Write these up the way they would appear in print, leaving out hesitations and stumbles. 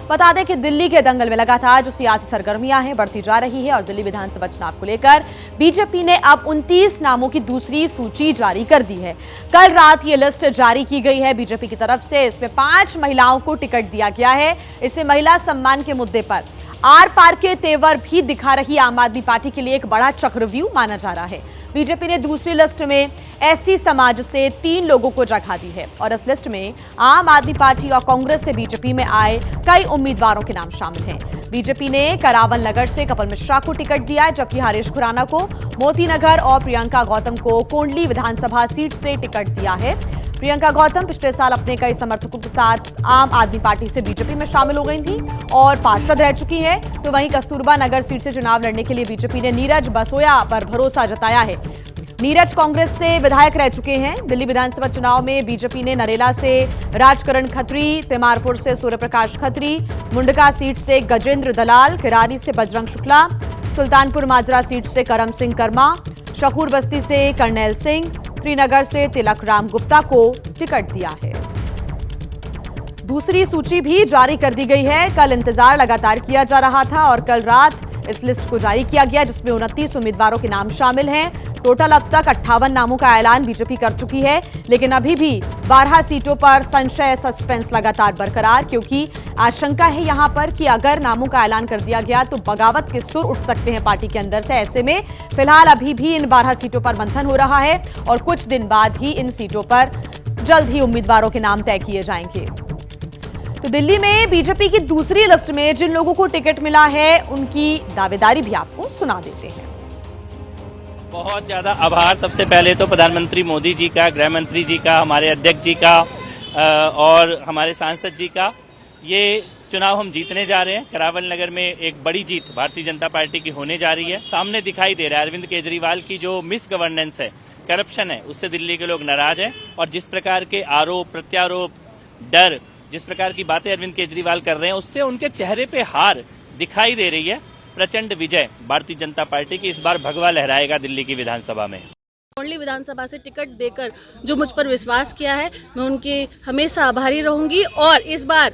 बता दें कि दिल्ली के दंगल में लगातार जो सियासी सरगर्मियां हैं बढ़ती जा रही है और दिल्ली विधानसभा चुनाव को लेकर बीजेपी ने अब 29 नामों की दूसरी सूची जारी कर दी है। कल रात ये लिस्ट जारी की गई है बीजेपी की तरफ से। इसमें 5 महिलाओं को टिकट दिया गया है। इसे महिला सम्मान के मुद्दे पर आर पार के तेवर भी दिखा रही आम आदमी पार्टी के लिए एक बड़ा चक्रव्यूह माना जा रहा है। बीजेपी ने दूसरी लिस्ट में एससी समाज से 3 लोगों को जगह दी है और इस लिस्ट में आम आदमी पार्टी और कांग्रेस से बीजेपी में आए कई उम्मीदवारों के नाम शामिल हैं। बीजेपी ने करावल नगर से कपिल मिश्रा को टिकट दिया है, जबकि हरीश खुराना को मोती नगर और प्रियंका गौतम को कोंडली विधानसभा सीट से टिकट दिया है। प्रियंका गौतम पिछले साल अपने कई समर्थकों के साथ आम आदमी पार्टी से बीजेपी में शामिल हो गई थी और पार्षद रह चुकी हैं। तो वहीं कस्तूरबा नगर सीट से चुनाव लड़ने के लिए बीजेपी ने नीरज बसोया पर भरोसा जताया है। नीरज कांग्रेस से विधायक रह चुके हैं। दिल्ली विधानसभा चुनाव में बीजेपी ने नरेला से राजकरण खत्री, तिमारपुर से सूर्यप्रकाश खत्री, मुंडका सीट से गजेंद्र दलाल, किरारी से बजरंग शुक्ला, सुल्तानपुर माजरा सीट से करम सिंह कर्मा, शकूर बस्ती से करनैल सिंह, श्रीनगर से तिलक राम गुप्ता को टिकट दिया है। दूसरी सूची भी जारी कर दी गई है। कल इंतजार लगातार किया जा रहा था और कल रात इस लिस्ट को जारी किया गया, जिसमें 29 उम्मीदवारों के नाम शामिल हैं। टोटल अब तक 58 नामों का ऐलान बीजेपी कर चुकी है, लेकिन अभी भी 12 सीटों पर संशय सस्पेंस लगातार बरकरार, क्योंकि आशंका है यहां पर कि अगर नामों का ऐलान कर दिया गया तो बगावत के सुर उठ सकते हैं पार्टी के अंदर से। ऐसे में फिलहाल अभी भी इन 12 सीटों पर मंथन हो रहा है और कुछ दिन बाद ही इन सीटों पर जल्द ही उम्मीदवारों के नाम तय किए जाएंगे। तो दिल्ली में बीजेपी की दूसरी लिस्ट में जिन लोगों को टिकट मिला है उनकी दावेदारी भी आपको सुना देते हैं। बहुत ज़्यादा आभार सबसे पहले तो प्रधानमंत्री मोदी जी का, गृह मंत्री जी का, हमारे अध्यक्ष जी का और हमारे सांसद जी का। ये चुनाव हम जीतने जा रहे हैं। करावल नगर में एक बड़ी जीत भारतीय जनता पार्टी की होने जा रही है। सामने दिखाई दे रहा है अरविंद केजरीवाल की जो मिस गवर्नेंस है, करप्शन है, उससे दिल्ली के लोग नाराज हैं और जिस प्रकार के आरोप प्रत्यारोप, डर, जिस प्रकार की बातें अरविंद केजरीवाल कर रहे हैं, उससे उनके चेहरे पे हार दिखाई दे रही है। प्रचंड विजय भारतीय जनता पार्टी की इस बार भगवा लहराएगा दिल्ली की विधानसभा में। कोंडली विधानसभा से टिकट देकर जो मुझ पर विश्वास किया है, मैं उनकी हमेशा आभारी रहूंगी और इस बार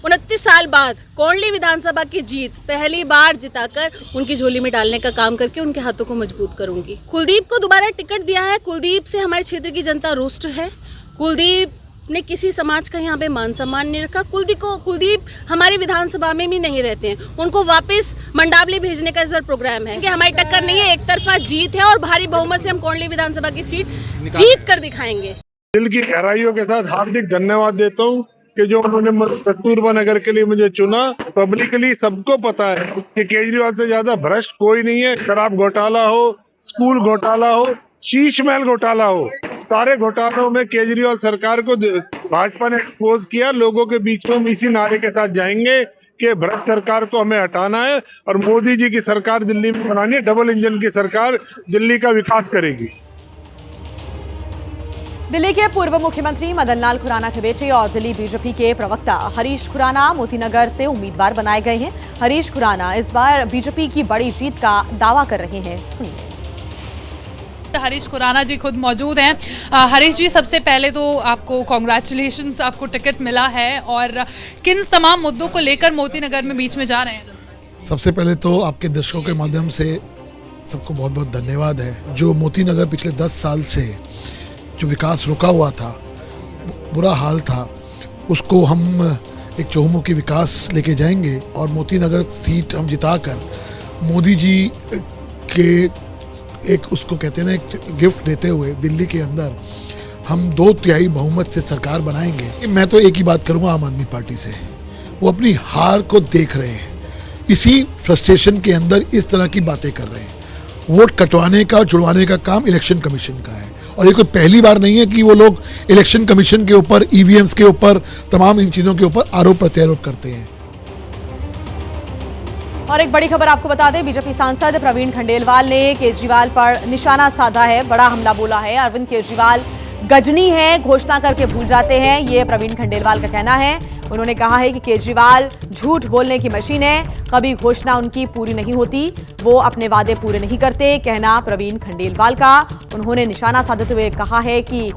29 साल बाद कोंडली विधानसभा की जीत पहली बार जिताकर उनकी झोली में डालने का काम करके उनके हाथों को मजबूत करूंगी। कुलदीप को दोबारा टिकट दिया है। कुलदीप से हमारे क्षेत्र की जनता रुष्ट है। कुलदीप ने किसी समाज का यहाँ पे मान सम्मान नहीं रखा। कुलदीप हमारी विधानसभा में भी नहीं रहते हैं। उनको वापस मंडावली भेजने का इस बार प्रोग्राम है कि हमारी टक्कर नहीं है, एक तरफा जीत है और भारी बहुमत से हम कोंडली विधानसभा की सीट जीत कर दिखाएंगे। दिल की गहराइयों के साथ हार्दिक धन्यवाद देता हूँ कि जो उन्होंने कस्तूरबा नगर के लिए मुझे चुना। पब्लिकली सबको पता है कि केजरीवाल से ज्यादा भ्रष्ट कोई नहीं है। शराब घोटाला हो, स्कूल घोटाला हो, शीश महल घोटाला हो, सारे घोटालों में केजरीवाल सरकार को भाजपा ने एक्सपोज किया। लोगों के बीच में इसी नारे के साथ जाएंगे कि भ्रष्ट सरकार को हमें हटाना है और मोदी जी की सरकार दिल्ली में बनानी है। डबल इंजन की सरकार दिल्ली का विकास करेगी। दिल्ली के पूर्व मुख्यमंत्री मदन लाल खुराना के बेटे और दिल्ली बीजेपी के प्रवक्ता हरीश खुराना मोतीनगर से उम्मीदवार बनाए गए हैं। हरीश खुराना इस बार बीजेपी की बड़ी जीत का दावा कर रहे हैं, सुनिए। हरीश खुराना जी खुद मौजूद हैं। हरीश जी, सबसे पहले तो आपको कॉन्ग्रेचुलेशंस, आपको टिकट मिला है और किन तमाम मुद्दों को लेकर मोतीनगर में बीच में जा रहे हैं? सबसे पहले तो आपके दर्शकों के माध्यम से सबको बहुत बहुत धन्यवाद है। जो मोतीनगर पिछले 10 साल से जो विकास रुका हुआ था, बुरा हाल था, उसको हम एक चहुमुखी विकास लेके जाएंगे और मोतीनगर सीट हम जिताकर मोदी जी के एक उसको कहते हैं ना एक गिफ्ट देते हुए दिल्ली के अंदर हम 2/3 बहुमत से सरकार बनाएंगे। मैं तो एक ही बात करूंगा आम आदमी पार्टी से, वो अपनी हार को देख रहे हैं, इसी फ्रस्ट्रेशन के अंदर इस तरह की बातें कर रहे हैं। वोट कटवाने का, जुड़वाने का काम इलेक्शन कमीशन का है और ये कोई पहली बार नहीं है कि वो लोग इलेक्शन कमीशन के ऊपर, ईवीएम्स के ऊपर, तमाम इन चीज़ों के ऊपर आरोप प्रत्यारोप करते हैं। और एक बड़ी खबर आपको बता दें, बीजेपी सांसद प्रवीण खंडेलवाल ने केजरीवाल पर निशाना साधा है, बड़ा हमला बोला है। अरविंद केजरीवाल गजनी है, घोषणा करके भूल जाते हैं, ये प्रवीण खंडेलवाल का कहना है। उन्होंने कहा है कि केजरीवाल झूठ बोलने की मशीन है, कभी घोषणा उनकी पूरी नहीं होती, वो अपने वादे पूरे नहीं करते, कहना प्रवीण खंडेलवाल का। उन्होंने निशाना साधते हुए कहा है कि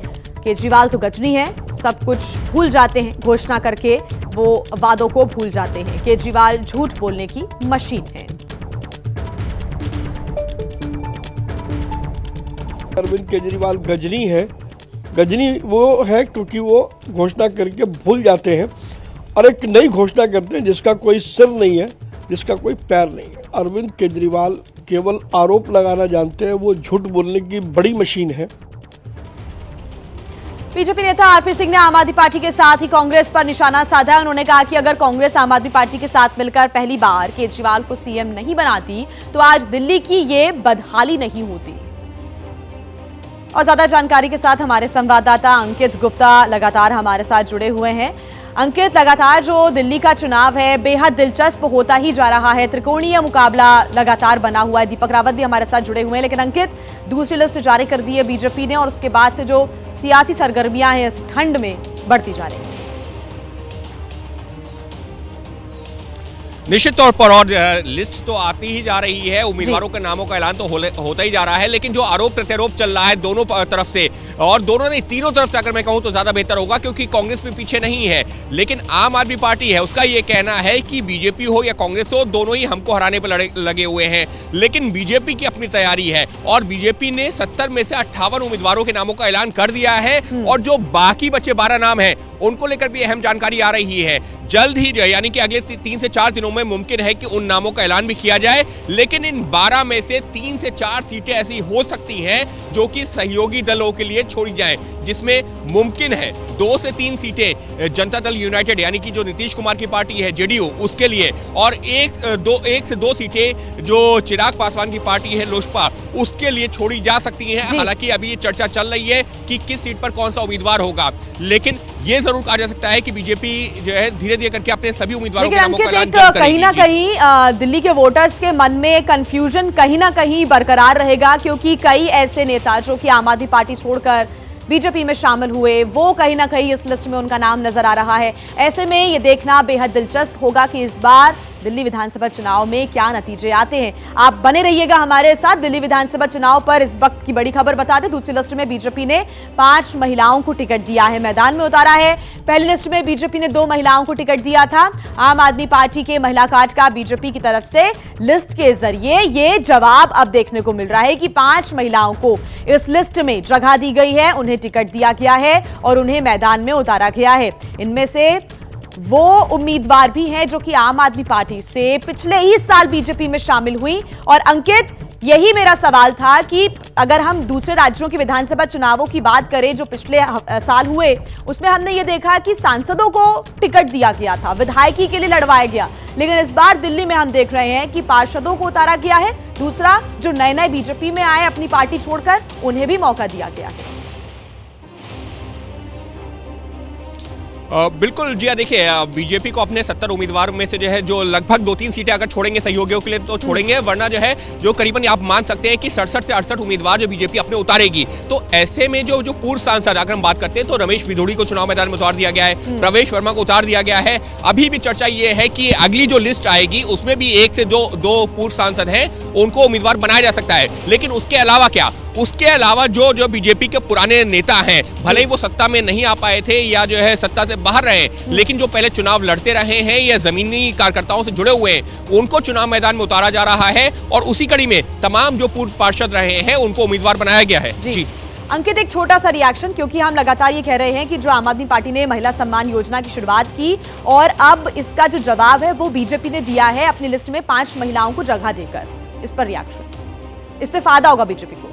केजरीवाल तो गजनी है, सब कुछ भूल जाते हैं, घोषणा करके वो वादों को भूल जाते हैं। केजरीवाल झूठ बोलने की मशीन है। अरविंद केजरीवाल गजनी है। गजनी वो है क्योंकि वो घोषणा करके भूल जाते हैं और एक नई घोषणा करते हैं जिसका कोई सिर नहीं है, जिसका कोई पैर नहीं है। अरविंद केजरीवाल केवल आरोप लगाना जानते हैं, वो झूठ बोलने की बड़ी मशीन है। बीजेपी नेता आरपी सिंह ने आम आदमी पार्टी के साथ ही कांग्रेस पर निशाना साधा। उन्होंने कहा कि अगर कांग्रेस आम आदमी पार्टी के साथ मिलकर पहली बार केजरीवाल को सीएम नहीं बनाती तो आज दिल्ली की ये बदहाली नहीं होती। और ज्यादा जानकारी के साथ हमारे संवाददाता अंकित गुप्ता लगातार हमारे साथ जुड़े हुए हैं। अंकित, लगातार जो दिल्ली का चुनाव है बेहद दिलचस्प होता ही जा रहा है, त्रिकोणीय मुकाबला लगातार बना हुआ है। दीपक रावत भी हमारे साथ जुड़े हुए हैं। लेकिन अंकित, दूसरी लिस्ट जारी कर दी है बीजेपी ने और उसके बाद से जो सियासी सरगर्मियां हैं इस ठंड में बढ़ती जा रही है। निश्चित तौर पर और लिस्ट तो आती ही जा रही है, उम्मीदवारों के नामों का ऐलान तो होता ही जा रहा है, लेकिन जो आरोप प्रत्यारोप चल रहा है दोनों तरफ से, और दोनों नहीं तीनों तरफ से अगर मैं कहूं तो ज्यादा बेहतर होगा, क्योंकि कांग्रेस भी पीछे नहीं है। लेकिन आम आदमी पार्टी है, उसका ये कहना है कि बीजेपी हो या कांग्रेस हो, दोनों ही हमको हराने पर लगे हुए हैं। लेकिन बीजेपी की अपनी तैयारी है और बीजेपी ने 70 में से 58 उम्मीदवारों के नामों का ऐलान कर दिया है और जो बाकी बचे 12 नाम हैं उनको लेकर भी अहम जानकारी आ रही है। जल्द ही यानी कि अगले 3 से 4 दिनों में मुमकिन है कि उन नामों का ऐलान भी किया जाए। लेकिन इन 12 में से 3 से 4 सीटें ऐसी हो सकती हैं जो कि सहयोगी दलों के लिए छोड़ी जाएं, जिसमें मुमकिन है 2 से 3 सीटें जनता दल यूनाइटेड यानी कि जो नीतीश कुमार की पार्टी है जेडीयू उसके लिए, और 1 से 2 सीटें जो चिराग पासवान की पार्टी है लोजपा उसके लिए छोड़ी जा सकती हैं। हालांकि अभी ये चर्चा चल रही है कि किस सीट पर कौन सा उम्मीदवार होगा, लेकिन ये जरूर कहा जा सकता है कि बीजेपी जो है धीरे धीरे करके अपने सभी उम्मीदवारों के नामों का ऐलान करेगी। कहीं ना कहीं दिल्ली के वोटर्स के मन में कंफ्यूजन कहीं ना कहीं बरकरार रहेगा, क्योंकि कई ऐसे नेता जो कि आम आदमी पार्टी छोड़कर बीजेपी में शामिल हुए वो कहीं ना कहीं इस लिस्ट में उनका नाम नजर आ रहा है। ऐसे में ये देखना बेहद दिलचस्प होगा कि इस बार दिल्ली विधानसभा चुनाव में क्या नतीजे आते हैं। आप बने रहिएगा हमारे साथ। दिल्ली विधानसभा चुनाव पर इस वक्त की बड़ी खबर बता दें, दूसरी लिस्ट में बीजेपी ने 5 महिलाओं को टिकट दिया है, मैदान में उतारा है। पहली लिस्ट में बीजेपी ने 2 महिलाओं को टिकट दिया था। आम आदमी पार्टी के महिला कार्ड का बीजेपी की तरफ से लिस्ट के जरिए ये जवाब अब देखने को मिल रहा है कि 5 महिलाओं को इस लिस्ट में जगह दी गई है, उन्हें टिकट दिया गया है और उन्हें मैदान में उतारा गया है। इनमें से वो उम्मीदवार भी हैं जो कि आम आदमी पार्टी से पिछले ही साल बीजेपी में शामिल हुई। और अंकित, यही मेरा सवाल था कि अगर हम दूसरे राज्यों के विधानसभा चुनावों की बात करें जो पिछले साल हुए, उसमें हमने ये देखा कि सांसदों को टिकट दिया गया था, विधायकी के लिए लड़वाया गया। लेकिन इस बार दिल्ली में हम देख रहे हैं कि पार्षदों को उतारा गया है। दूसरा, जो नए नए बीजेपी में आए अपनी पार्टी छोड़कर, उन्हें भी मौका दिया गया है। बिल्कुल जी, देखिए बीजेपी को अपने 70 उम्मीदवारों में से जो है जो लगभग 2-3 सीटें अगर छोड़ेंगे सहयोगियों के लिए तो छोड़ेंगे, वरना जो है जो करीबन आप मान सकते हैं कि 67 से 68 उम्मीदवार जो बीजेपी अपने उतारेगी। तो ऐसे में जो पूर्व सांसद अगर हम बात करते हैं तो रमेश भिदोड़ी को चुनाव मैदान में उतार दिया गया है, प्रवेश वर्मा को उतार दिया गया है। अभी भी चर्चा ये है कि अगली जो लिस्ट आएगी उसमें भी 1 से 2 पूर्व सांसद हैं उनको उम्मीदवार बनाया जा सकता है। लेकिन उसके अलावा क्या, उसके अलावा जो बीजेपी के पुराने नेता हैं, भले ही वो सत्ता में नहीं आ पाए थे या जो है सत्ता से बाहर रहे, लेकिन जो पहले चुनाव लड़ते रहे हैं या जमीनी कार्यकर्ताओं से जुड़े हुए हैं, उनको चुनाव मैदान में उतारा जा रहा है। और उसी कड़ी में तमाम जो पूर्व पार्षद रहे हैं उनको उम्मीदवार बनाया गया है। जी अंकित, एक छोटा सा रिएक्शन, क्योंकि हम लगातार ये कह रहे हैं कि जो आम आदमी पार्टी ने महिला सम्मान योजना की शुरुआत की और अब इसका जो जवाब है वो बीजेपी ने दिया है अपनी लिस्ट में 5 महिलाओं को जगह देकर, इस पर रिएक्शन, इससे फायदा होगा बीजेपी को?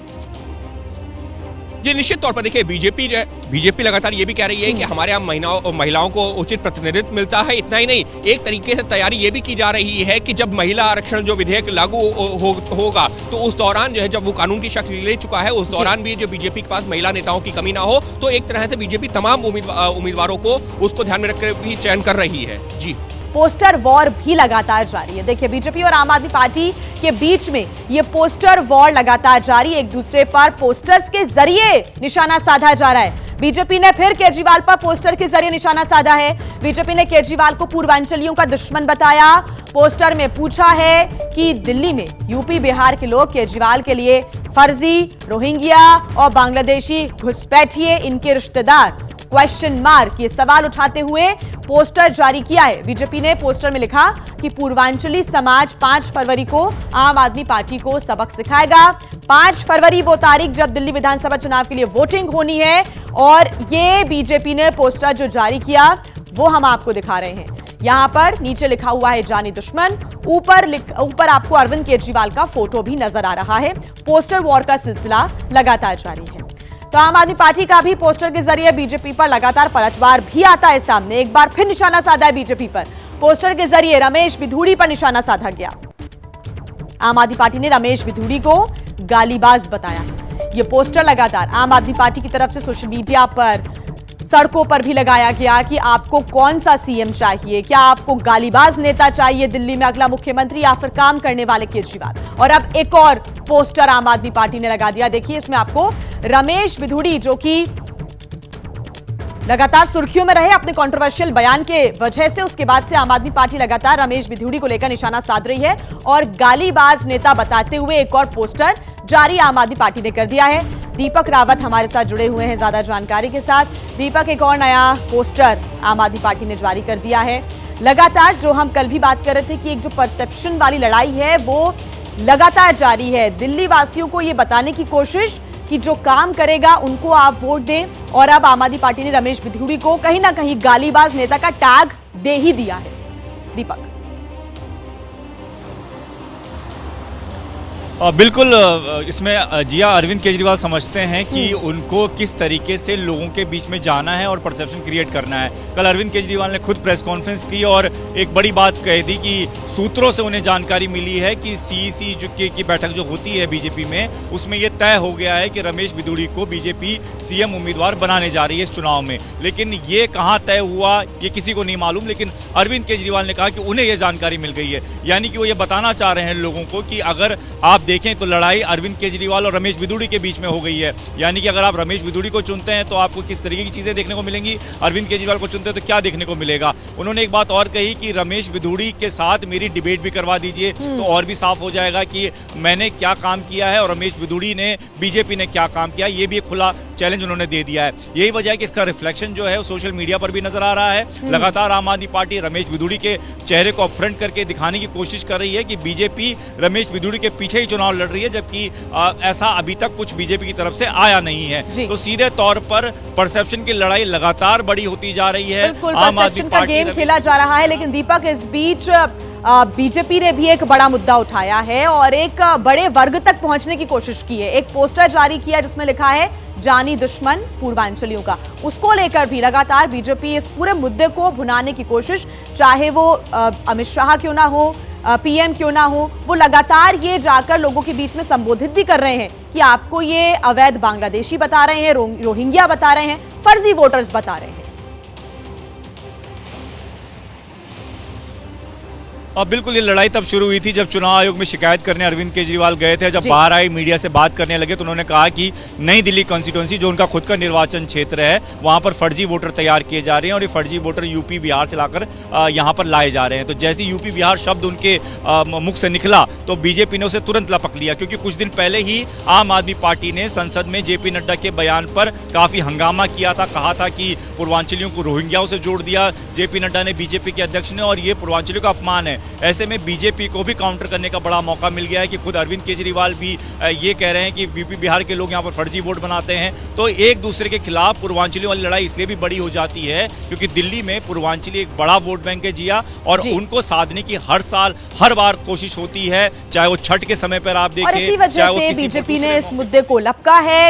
ये निश्चित तौर पर देखिए बीजेपी लगातार ये भी कह रही है कि हमारे यहाँ महिलाओं को उचित प्रतिनिधित्व मिलता है। इतना ही नहीं, एक तरीके से तैयारी ये भी की जा रही है कि जब महिला आरक्षण जो विधेयक लागू होगा तो उस दौरान जो है जब वो कानून की शक्ल ले चुका है उस दौरान भी जो बीजेपी के पास महिला नेताओं की कमी ना हो। तो एक तरह से बीजेपी तमाम उम्मीदवारों को उसको ध्यान में रखकर भी चयन कर रही है। जी, पोस्टर वॉर भी लगातार जारी है। देखिए, बीजेपी और आम आदमी पार्टी के बीच में ये पोस्टर वॉर लगातार जारी, एक दूसरे पर पोस्टर्स के जरिए निशाना साधा जा रहा है। बीजेपी ने फिर केजरीवाल पर पोस्टर के जरिए निशाना साधा है। बीजेपी ने केजरीवाल को पूर्वांचलियों का दुश्मन बताया। पोस्टर में पूछा है कि दिल्ली में यूपी बिहार के लोग केजरीवाल के लिए फर्जी, रोहिंग्या और बांग्लादेशी घुसपैठिए इनके रिश्तेदार क्वेश्चन मार्क ये सवाल उठाते हुए पोस्टर जारी किया है। बीजेपी ने पोस्टर में लिखा कि पूर्वांचली समाज 5 फरवरी को आम आदमी पार्टी को सबक सिखाएगा। 5 फरवरी वो तारीख जब दिल्ली विधानसभा चुनाव के लिए वोटिंग होनी है और ये बीजेपी ने पोस्टर जो जारी किया वो हम आपको दिखा रहे हैं। यहां पर नीचे लिखा हुआ है जानी दुश्मन, ऊपर आपको अरविंद केजरीवाल का फोटो भी नजर आ रहा है। पोस्टर वॉर का सिलसिला लगातार जारी है। तो आम आदमी पार्टी का भी पोस्टर के जरिए बीजेपी पर लगातार पलटवार भी आता है सामने। एक बार फिर निशाना साधा है बीजेपी पर। पोस्टर के जरिए रमेश बिधूड़ी पर निशाना साधा गया। आम आदमी पार्टी ने रमेश बिधूड़ी को गालीबाज बताया है। यह पोस्टर लगातार आम आदमी पार्टी की तरफ से सोशल मीडिया पर, सड़कों पर भी लगाया गया कि आपको कौन सा सीएम चाहिए, क्या आपको गालीबाज नेता चाहिए दिल्ली में अगला मुख्यमंत्री या फिर काम करने वाले केजरीवाल। और अब एक और पोस्टर आम आदमी पार्टी ने लगा दिया। देखिए इसमें आपको रमेश बिधूड़ी जो कि लगातार सुर्खियों में रहे अपने कंट्रोवर्शियल बयान के वजह से, उसके बाद से आम आदमी पार्टी लगातार रमेश बिधूड़ी को लेकर निशाना साध रही है और गालीबाज नेता बताते हुए एक और पोस्टर जारी आम आदमी पार्टी ने कर दिया है। दीपक रावत हमारे साथ जुड़े हुए हैं ज्यादा जानकारी के साथ। दीपक, एक और नया पोस्टर आम आदमी पार्टी ने जारी कर दिया है। लगातार जो हम कल भी बात कर रहे थे कि एक जो परसेप्शन वाली लड़ाई है वो लगातार जारी है। दिल्ली वासियों को ये बताने की कोशिश कि जो काम करेगा उनको आप वोट दें, और अब आम आदमी पार्टी ने रमेश बिधूड़ी को कहीं ना कहीं गालीबाज नेता का टैग दे ही दिया है। दीपक, बिल्कुल, इसमें जिया अरविंद केजरीवाल समझते हैं कि उनको किस तरीके से लोगों के बीच में जाना है और परसेप्शन क्रिएट करना है। कल अरविंद केजरीवाल ने खुद प्रेस कॉन्फ्रेंस की और एक बड़ी बात कह दी कि सूत्रों से उन्हें जानकारी मिली है कि सीईसी की बैठक जो होती है बीजेपी में, उसमें यह तय हो गया है कि रमेश बिधूड़ी को बीजेपी सीएम उम्मीदवार बनाने जा रही है इस चुनाव में। लेकिन ये कहाँ तय हुआ ये किसी को नहीं मालूम, लेकिन अरविंद केजरीवाल ने कहा कि उन्हें यह जानकारी मिल गई है। यानी कि वो ये बताना चाह रहे हैं लोगों को कि अगर आप देखें तो लड़ाई अरविंद केजरीवाल और रमेश बिधूड़ी के बीच में हो गई है। यानी कि अगर आप रमेश बिधूड़ी को चुनते हैं तो आपको किस तरीके की चीजें देखने को मिलेंगी, अरविंद केजरीवाल को चुनते हैं तो क्या देखने को मिलेगा। उन्होंने एक बात और कही कि रमेश बिधूड़ी के साथ मेरी डिबेट भी करवा दीजिए तो और भी साफ हो जाएगा कि मैंने क्या काम किया है और रमेश बिधूड़ी ने, बीजेपी ने क्या काम किया। ये भी एक खुला चैलेंज उन्होंने दे दिया है। यही वजह है कि इसका रिफ्लेक्शन जो है वो सोशल मीडिया पर भी नजर आ रहा है। लगातार आम आदमी पार्टी रमेश बिधूड़ी के चेहरे को अपफ्रंट करके दिखाने की कोशिश कर रही है कि बीजेपी रमेश बिधूड़ी के पीछे ही चुनाव लड़ रही है, जबकि ऐसा अभी तक कुछ बीजेपी की तरफ से आया नहीं है। तो सीधे तौर पर परसेप्शन की लड़ाई लगातार बड़ी होती जा रही है। आम आदमी पार्टी गेम खेला जा रहा है। लेकिन दीपक, इस बीच बीजेपी ने भी एक बड़ा मुद्दा उठाया है और एक बड़े वर्ग तक पहुंचने की कोशिश की है। एक पोस्टर जारी किया जिसमें लिखा है जानी दुश्मन पूर्वांचलियों का। उसको लेकर भी लगातार बीजेपी इस पूरे मुद्दे को भुनाने की कोशिश, चाहे वो अमित शाह क्यों ना हो, पीएम क्यों ना हो, वो लगातार ये जाकर लोगों के बीच में संबोधित भी कर रहे हैं कि आपको ये अवैध बांग्लादेशी बता रहे हैं, रोहिंग्या बता रहे हैं, फर्जी वोटर्स बता रहे हैं। अब बिल्कुल ये लड़ाई तब शुरू हुई थी जब चुनाव आयोग में शिकायत करने अरविंद केजरीवाल गए थे। जब बाहर आई, मीडिया से बात करने लगे तो उन्होंने कहा कि नई दिल्ली कॉन्स्टिट्यूंसी जो उनका खुद का निर्वाचन क्षेत्र है, वहां पर फर्जी वोटर तैयार किए जा रहे हैं और ये फर्जी वोटर यूपी बिहार से लाकर यहां पर लाए जा रहे हैं। तो जैसे यूपी बिहार शब्द उनके मुख से निकला तो बीजेपी ने उसे तुरंत लपक लिया, क्योंकि कुछ दिन पहले ही आम आदमी पार्टी ने संसद में जेपी नड्डा के बयान पर काफी हंगामा किया था। कहा था कि पूर्वांचलियों को रोहिंग्याओं से जोड़ दिया जेपी नड्डा ने, बीजेपी के अध्यक्ष ने, और ये पूर्वांचलियों का अपमान है। ऐसे में बीजेपी को भी काउंटर करने का बड़ा मौका मिल गया है कि खुद अरविंद केजरीवाल भी ये कह रहे हैं कि यूपी बिहार के लोग यहाँ पर फर्जी वोट बनाते हैं। तो एक दूसरे के खिलाफ पूर्वांचलियों वाली लड़ाई इसलिए भी बड़ी हो जाती है क्योंकि दिल्ली में पूर्वांचली एक बड़ा वोट बैंक है जिया, और उनको साधने की हर साल हर बार कोशिश होती है, चाहे वो छठ के समय पर आप देखें। और इसी वजह से बीजेपी ने इस मुद्दे को लपका है।